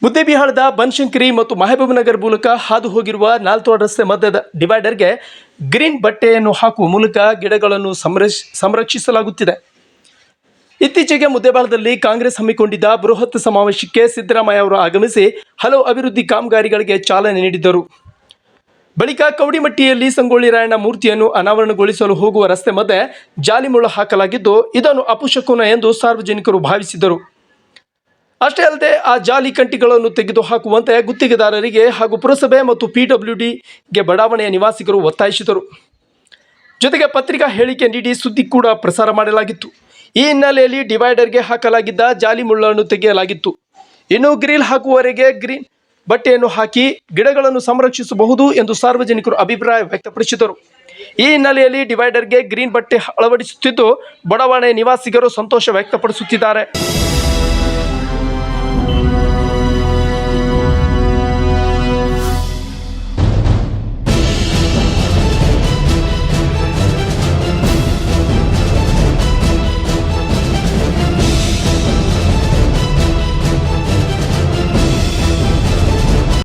ಮುದ್ದೇಬಿಹಾಳದ ಬನಶಂಕರಿ ಮತ್ತು ಮಹಬೂಬನಗರ ಮೂಲಕ ಹಾದು ಹೋಗಿರುವ ನಾಲ್ತೋಡ್ ರಸ್ತೆ ಮಧ್ಯದ ಡಿವೈಡರ್ಗೆ ಗ್ರೀನ್ ಬಟ್ಟೆಯನ್ನು ಹಾಕುವ ಮೂಲಕ ಗಿಡಗಳನ್ನು ಸಂರಕ್ಷಿಸಲಾಗುತ್ತಿದೆ. ಇತ್ತೀಚೆಗೆ ಮುದ್ದೇಬಿಹಾಳದಲ್ಲಿ ಕಾಂಗ್ರೆಸ್ ಹಮ್ಮಿಕೊಂಡಿದ್ದ ಬೃಹತ್ ಸಮಾವೇಶಕ್ಕೆ ಸಿದ್ದರಾಮಯ್ಯ ಅವರು ಆಗಮಿಸಿ ಹಲವು ಅಭಿವೃದ್ಧಿ ಕಾಮಗಾರಿಗಳಿಗೆ ಚಾಲನೆ ನೀಡಿದ್ದರು. ಬಳಿಕ ಕವಡಿಮಟ್ಟಿಯಲ್ಲಿ ಸಂಗೊಳ್ಳಿ ರಾಯಣ್ಣ ಮೂರ್ತಿಯನ್ನು ಅನಾವರಣಗೊಳಿಸಲು ಹೋಗುವ ರಸ್ತೆ ಮಧ್ಯೆ ಜಾಲಿಮುಳ್ಳು ಹಾಕಲಾಗಿದ್ದು, ಇದನ್ನು ಅಪಶಕುನ ಎಂದು ಸಾರ್ವಜನಿಕರು ಭಾವಿಸಿದ್ದರು. ಅಷ್ಟೇ ಅಲ್ಲದೆ ಆ ಜಾಲಿ ಕಂಟಿಗಳನ್ನು ತೆಗೆದುಹಾಕುವಂತೆ ಗುತ್ತಿಗೆದಾರರಿಗೆ ಹಾಗೂ ಪುರಸಭೆ ಮತ್ತು PWDಗೆ ಬಡಾವಣೆಯ ನಿವಾಸಿಗರು ಒತ್ತಾಯಿಸಿದರು. ಜೊತೆಗೆ ಪತ್ರಿಕಾ ಹೇಳಿಕೆ ನೀಡಿ ಸುದ್ದಿ ಕೂಡ ಪ್ರಸಾರ ಮಾಡಲಾಗಿತ್ತು. ಈ ಹಿನ್ನೆಲೆಯಲ್ಲಿ ಡಿವೈಡರ್ಗೆ ಹಾಕಲಾಗಿದ್ದ ಜಾಲಿ ಮುಳ್ಳನ್ನು ತೆಗೆಯಲಾಗಿತ್ತು. ಇನ್ನು ಗ್ರಿಲ್ ಹಾಕುವವರೆಗೆ ಗ್ರೀನ್ ಬಟ್ಟೆಯನ್ನು ಹಾಕಿ ಗಿಡಗಳನ್ನು ಸಂರಕ್ಷಿಸಬಹುದು ಎಂದು ಸಾರ್ವಜನಿಕರು ಅಭಿಪ್ರಾಯ ವ್ಯಕ್ತಪಡಿಸಿದರು. ಈ ಹಿನ್ನೆಲೆಯಲ್ಲಿ ಡಿವೈಡರ್ಗೆ ಗ್ರೀನ್ ಬಟ್ಟೆ ಅಳವಡಿಸುತ್ತಿದ್ದು, ಬಡಾವಣೆಯ ನಿವಾಸಿಗರು ಸಂತೋಷ ವ್ಯಕ್ತಪಡಿಸುತ್ತಿದ್ದಾರೆ.